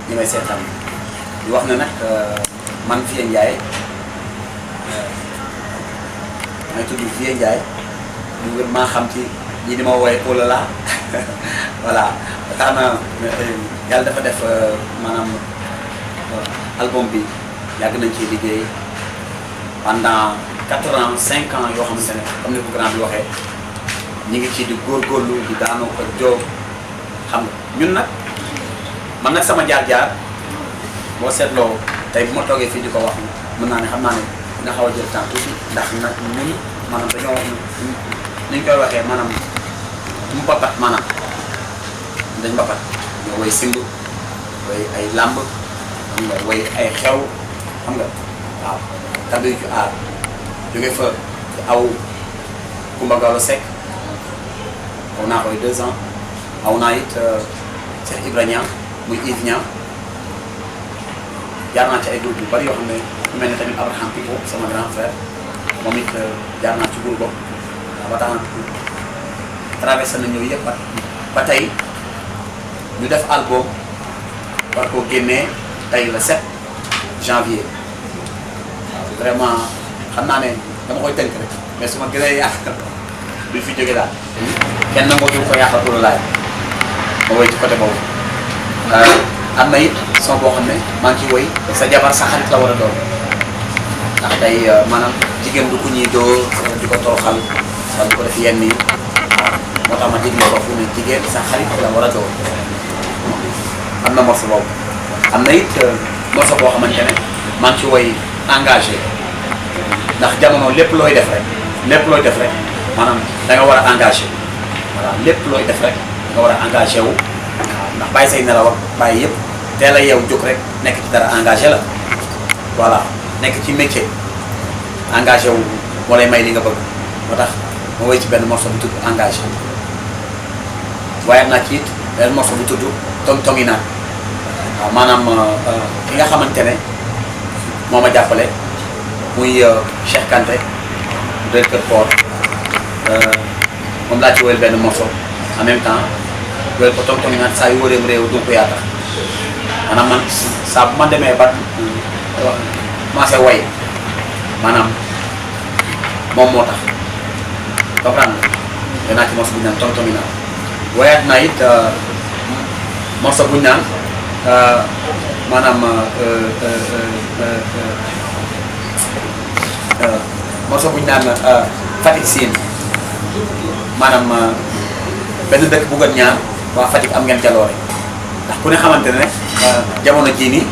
ñi may seetaan di wax ne nag man Vieux Ndiaye may tudd Vieux Ndiaye ñu ngi maa xam ci ñi di ma woowee oh là là voilà tax na yàlla dafa def maanaam album bi yàgg nañ ciy liggéey pendant 4 ans 5 ans yoo xamante ne comme ni ko grand bi waxee ñi ngi ci di góorgóorlu di daanoo ko jóg xam nga ñun nag man nag sama jaar-jaar boo seetloo tey bu ma toogee fii di ko wax mën naa ne xam naa ne dina xaw a jël temps tuuti ndax nag ñun maanaam dañoo ni ñu koy waxee maanaam mu mbapat maanaam dañ mbapat ñoo way simb way ay làmb xam nga way ay xew xam nga waaw tabi ci aar jóge fa aw Kumba Gawlo Seck aw naa koy 2 ans aw naa it Cheikh Ibrahima muy Yves Niang jaar naa ci ay groupe yu bari yoo xam ne ku mel ne tamit Abraham Pico sama grand frère moom it jaar naa ci groupe boobu waaw ba tax na traversé na ñëw yëpp ba tey ñu def album war koo génnee tey le 7 janvier waaw vraiment xam naa ne dama koy tënk rek mais su ma gënee yàq du fi jóge daal kenn nangoo du ko yàqal pour laaj ma woy ci côté boobu am na it son boo xam ne maa ngi ciy woy sa jabar sa xarit la war a doon ndax tey maanaam jigéen du ko ñuy dóor di ko toroxal wala di ko def yenn yi moo tax ma déglu foofu ne jigéen sa xarit la war a doon am na morceau boobu am na it morceau boo xamante ne maa ngi ci woy engagé ndax jamono lépp looy def rek maanaam da nga war a engagé voilà lépp looy def rek da nga war a engagé wu ndax bàyyi say nelaw ak bàyyi yëpp teel a yeew jóg rek nekk ci dara engagé la voilà nekk ci métier engagé wu moo lay may li nga bëgg moo tax ma woy ci benn morceau bu tudd engagé waaye naa ci it benn morceau bu tudd tong-tongi naan waaw maanaam ki nga xamante ne moo ma jàppale muy Cheikh Kanté directeur port moom laa ci woyal benn morceau en même temps woyal ko tong-tongi naan saa yu wëreem réew du ko yaa tax maanaam man saa bu ma demee ba commencé woy maanaam moom moo tax comprendre nga danaa ci morceau bu ñu naan tong-tongi naan woyaat naa it morceau bu ñu naan maanaam morceau bu ñu naan Fatick Sine maanaam benn dëkk bu gën ñaan waa Fatick am ngeen jaloore ndax ku ne xamante ne jamono jii nii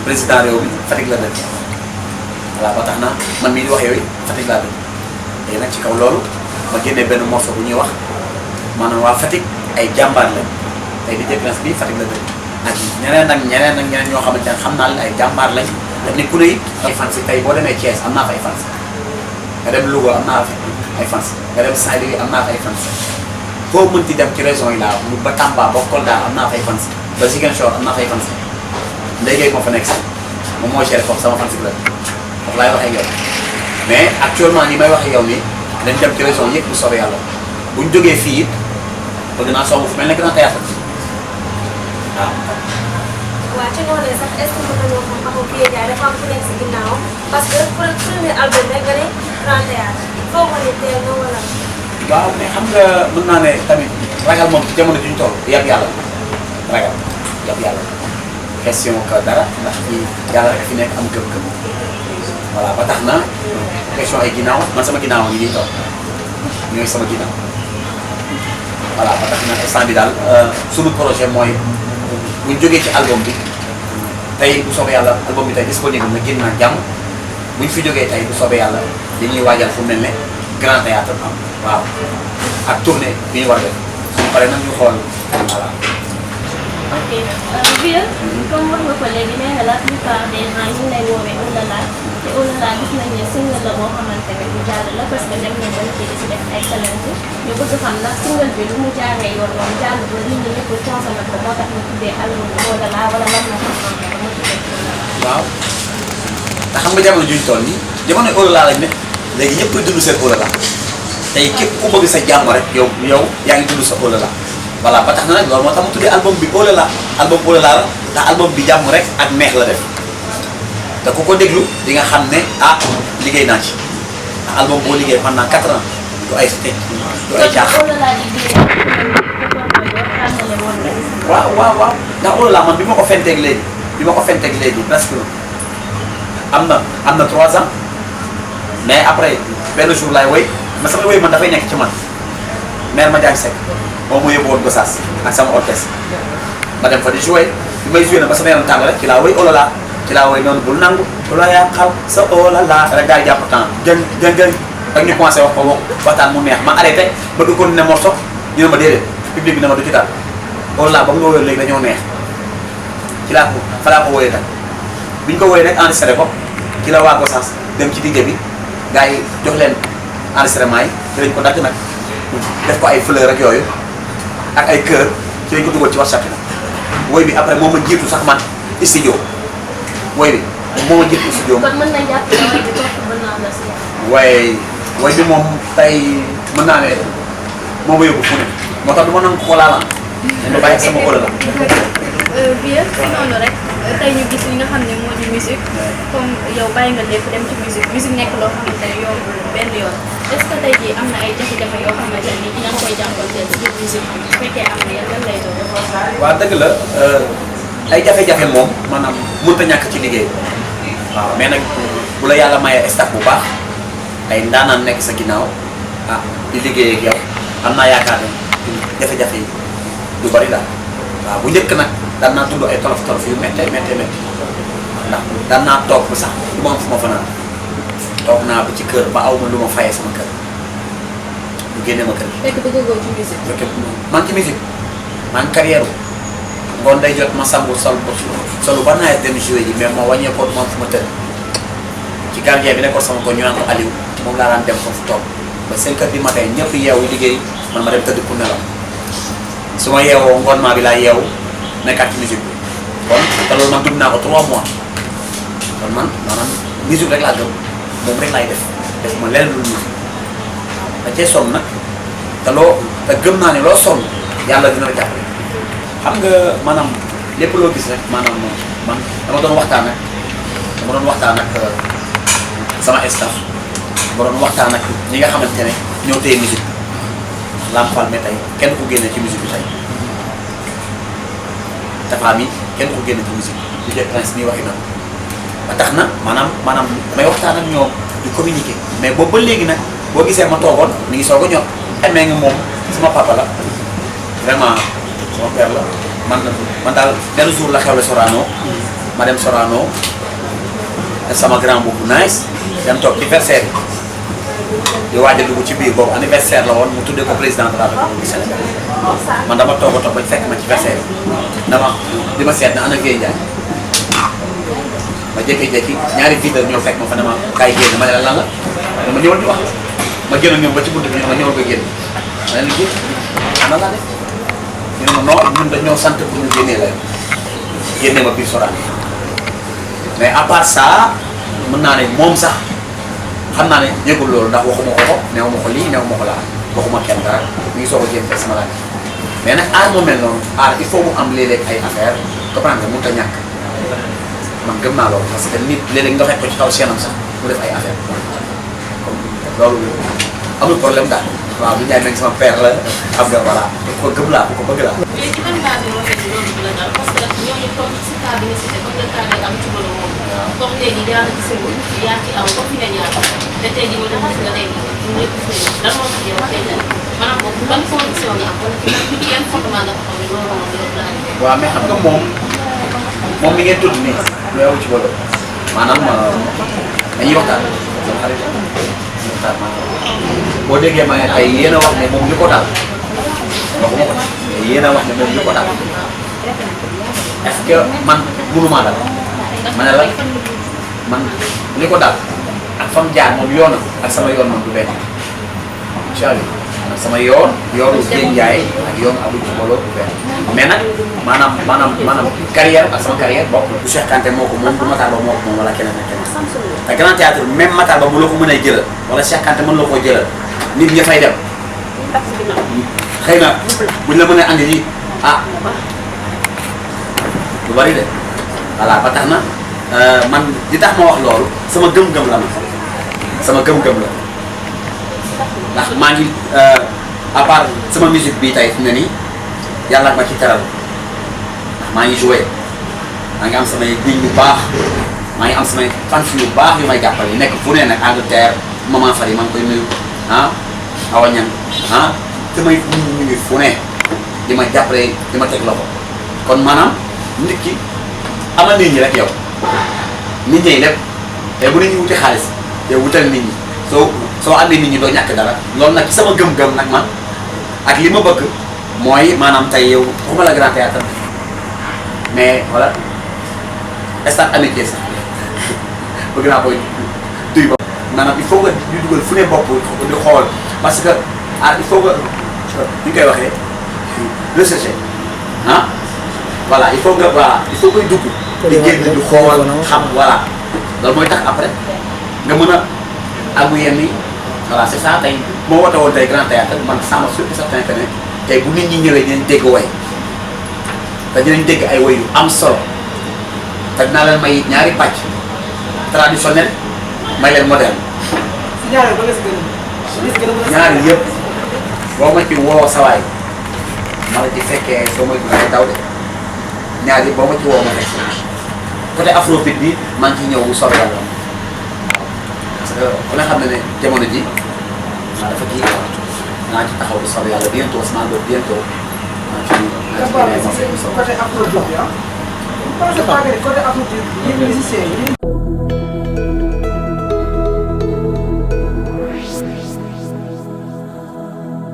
président réew mi Fatick la dëkk voilà ba tax na man mii di wax yooyu Fatick laa dëkk léegi nag ci kaw loolu ma génnee benn morceau bu ñuy wax maanaam waa Fatick ay jàmbaar lañ tey di Prince bi Fatick la dëkk ak ñeneen ñoo xamante ne xam naa leen ay jàmbaar lañ daf ni ku ne it ay fans tey boo demee Thiès am naa fa ay fans nga dem Louga am naa fa ay fans nga dem Saint-Louis am naa fa ay fans foo mënti dem ci région yi laa mu ba Tamba ba Kolda am naa fa ay fans ba Ziguinchor am naa fa ay fans ndéygéey moo fa nekk si moom moo géré foofu sama fans bi la foofu laay waxee ak yow mais actuellement ni may waxee yow nii dañ dem ci région yëpp bu soobee yàlla buñ jógee fii it bëgg naa soobu fu mel ne grand théâtre waaw. waaw ci noonu sax est-ce que mën nañoo xam Vieux Ndiaye dafa am ku nekk si ginnaaw parce que premier album rek nga ne grand théâtre foo ko ne teel na wala. waaw mais xam nga mën naa ne tamit ragal moom ci jamono ji ñu toll yàpp yàlla ragal yàpp yàlla question que dara ndax fii yàlla rek fi nekk am gëm-gëm voilà ba tax na question ay ginnaaw man sama ginnaaw yi ñuy toog ñooy sama ginnaaw voilà ba tax na instant bi daal sunu projet mooy buñ jógee ci album bi tey bu soobee yàlla album bi tey disponible na génn naa jàmm buñ fi jógee tey bu soobee yàlla dañuy waajal fu mel ne grand théâtre am waaw ak tournée bi ñu war a def suñu paree nag ñu xool voilà. ok Vieux comme wax nga ko léegi nee nga la plupart des gens ñu ngi lay woowee oh là là te oh là là gis nañ ne single la boo xamante ne bu jaar la parce que dem nañ ba ci di si def ay challenge ñu bëgg xam ndax single bi lu mu jaaree yoon noonu jàll ba nit ñi ñëpp consommé ko moo tax ñu tuddee album bi oh là là wala lan la ko changé ba mu tuddee waaw ndax xam nga jamono juñ toll nii jamono oh là là lañ ne léegi ñëpp a dund seen oh là là tey képp ku bëgg sa jàmm rek yow yaa ngi tudd sa olala voilà ba tax na nag loolu moo tax mu tuddee album bi olala album olala la ndax album bi jàmm rek ak neex la def te ku ko déglu di nga xam ne ah liggéey naa ci ndax album boo liggéey pendant 4 ans du ay teg du ay jaaxal. waaw ndax olala man bi ma ko fenteeg léegi presque am na 3 ans mais après benn jour laay woy ma sama woy man dafay nekk ci man mère Madiagne Seck moom moo yóbbu woon Gossas ak sama orchestre ma dem fa di jouer bi may jouer na ba sama yaram tàng rek ci laa woy olala ci laa woy noonu bul nangu loola yaa xaw sa olala rek daal jàpp temps gën rek ñu commencé wax ko waxtaan mu neex ma arrêté ba du continuer morceau ñu ne ma déedéet public bi na ma du ci daal olala ba mu nga woyoon léegi dañoo neex ci laa ko fa laa ko woyee nag bi ñu ko woyee nag enregistré ko ci la waa Gossas dem ci digg bi gars yi jox leen enregistrement yi ci lañ ko dagg nag def ko ay fleur ak yooyu ak ay cœur ci lañ ko dugal ci WhatsApp bi woy bi après moo ma jiitu sax man studio woy bi moo ma jiitu studio. kon mën nañ jàpp ne woy bi topp mën naa la si. woy bi moom tey mën naa ne moo ma yóbbu fu ne moo tax du ma nangu ko laalaan dañ ma bàyyi sama kóol la. Vieux si noonu rek tey ñu gis li nga xam ne moo di musique comme yow bàyyi nga lépp dem ci musique nekk loo xamante ne yombul benn yoon est-ce que tey jii am na ay jafe-jafe yoo xamante ne dina koy jànkuwanteel ci biir musique bu fekkee am na yan lan lay doon. waaw dëgg la ay jafe-jafe moom maanaam mënut a ñàkk ci liggéey waaw mais nag bu la yàlla mayee staff bu baax ay ndaanaan nekk sa ginnaaw di liggéey ak yow am naa yaakaar ne jafe-jafe yi du bari daal waaw bu njëkk nag daan naa tudd ay tolof yu méttee ndax daan naa toog ba sax du ma am fu ma fanaan toog naa ba ci kër ba aw ma lu ma fayee sama kër lu génne ma kër gi. fekk bëggoo ci musique. man ci musique man carrière ngoon day jot ma sangu solu ba nawet dem joué ji mais moo wàññeekoo du ma am fu ma tëdd ci gardien bi nekkoon sama ko ñu naan ko Aliou moom laa daan dem foofu toog ba 5 heures du matin ñëpp yeewu liggéey man ma dem tëdd pour nelaw su ma yeewoo ngoon maa bi laa yeewu nekkaat ci musique bi kon te loolu man dund naa ko 3 mois kon man maanaam musique rek laa gëm moom rek laay def ma leneen lu musique da cee sonn nag te gëm naa ne loo sonn yàlla dina la jàppale xam nga maanaam lépp loo gis rek maanaam man dama doon waxtaan ak sama staff dama doon waxtaan ak ñi nga xamante ne ñoo téye musique Lampal mais tey kenn ku génne ci musique bi tey Tafa mi kenn ku génne ci musique bi DJ Prince mi waxi na ba tax na maanaam damay waxtaan ak ñoom di communiquer mais boobu ba léegi nag boo gisee ma toogoon mi ngi soog a ñor amee nga moom sama papa la vraiment sama père la man daal benn jour la xewle Sorano ma dem Sorano sama grand boobu nice dem toog ci versaire di waaj a dugg ci biir boobu anniversaire la woon mu tuddee ko président de la République du Sénégal man dama toog ba fekk ma ci versaire dama di ma seet na ana Guèye Ndiaye ma jékki-jékki ñaari videur ñoo fekk ma fa ne ma kaay génn ma ne la lan la dama ñëwal di wax ma génn ñoom ba ci buntu bi ñu ma ñëwal nga génn ma ne la génn nan laa def ñu ne ma non ñun dañoo sant pour ñu génnee la génne ma biir Sorano mais à part ça mën naa ne moom sax xam naa ne yëgul loolu ndax waxuma ko neew ma ko lii neew ma ko laa waxuma kenn dara mi ngi soog a jéem fekk sama laaj mais nag aar moo mel noonu aar il faut mu am léeg-léeg ay affaire comprendre nga mënut a ñàkk man gëm naa loolu parce que nit léeg-léeg nga fekk ko ci kaw seenam sax mu def ay affaire comme loolu amul problème daal waaw bu Ndiaye nag sama père la xam nga voilà ko gëm laa ko bëgg laa. léegi ban base la waxee ci loolu bi la dal parce que ñooñu comme si cas bi nga cité comme le cas day am ci bële moom. comme léegi yaa ngi gisagul yaa ci aw comme fi nga ñaar te tey jii nga gis nga léegi ñu nekk fi lan moo tax yow tey jii maanaam boobu ban condition nga am wala ci yan fondement nga taxaw ni loolu moom la la waaw mais xam nga moom mi ngeen tudd nii yow ci bële maanaam dañuy waxtaan sama xarit waxtaan boo déggee ma ay yéen a wax ne moom li ko daal waxuma ko mais yéen a wax ne moom li ko daal est-ce que man mënumaa dal ma ne la man li ko daal ak fam jaar moom yoonam ak sama yoon moom du benn incha allah sama yoonu Guèye Ndiaye ak yoonu Abdou Djibolo du benn mais nag maanaam carrière ak sama carrière bokk du Cheikh Kanté moo ko moom du Matar Ba moo ko moom wala keneen ak keneen te Grand Théâtre même Matar Ba bu la ko mënee jëlal wala Cheikh Kanté mën la koo jëlal nit ña fay dem xëy na buñ la mën a andi nii lu bari de voilà ba tax na man li tax ma wax loolu sama gëm-gëm la ma sama gëm-gëm la ndax maa ngi à part sama musique bii tey fi mu ne nii yàlla ma ci teral ndax maa ngi joué maa ngi am samay nit yu baax maa ngi am samay fans yu baax yu may jàppale yi nekk fu ne nag Angleterre maman Fari maa ngi koy nuyu Awa Niang samay nit ñu ngi fu ne di ma jàppale di ma teg loxo kon maanaam nit ki amal nit ñi rek yow nit ñi lépp te bu nit ñi wuti xaalis yow wutal nit ñi soo amee nit ñi doo ñàkk dara loolu nag ci sama gëm-gëm nag man ak li ma bëgg mooy maanaam tey yow waxuma la grand théâtre mais voilà stade amitié sax bëgg naa koy duy ba maanaam il faut que ñu dugal fu ne bopp di xool parce que il faut que ñu koy waxee rechercher voilà il faut que dugg di génn di xool xam voilà loolu mooy tax après nga mën a àggu yenn yi voilà c'est ça tey moo woote woon tey grand théâtre man sama surtout certain que ne tey bu nit ñi ñëwee dinañ dégg way te dinañ dégg ay way yu am solo te dinaa leen may ñaari pàcc traditionnel may leen moderne ñaari yëpp boo ma ci woo sawaay ma la ci fekkee soo ma ngay daw de ñaari yëpp boo ma ci woo ma fekk côté afrobeat bi maa ngi ciy ñëw bu soobee yàlla parce que ku ne xam ne ne jamono ji dafa kii naa ci taxaw bu soobee yàlla bientôt sama doon bientôt maa ci côté afrobeat bi vous pensez pas que côté afrobeat yéen musiciens yi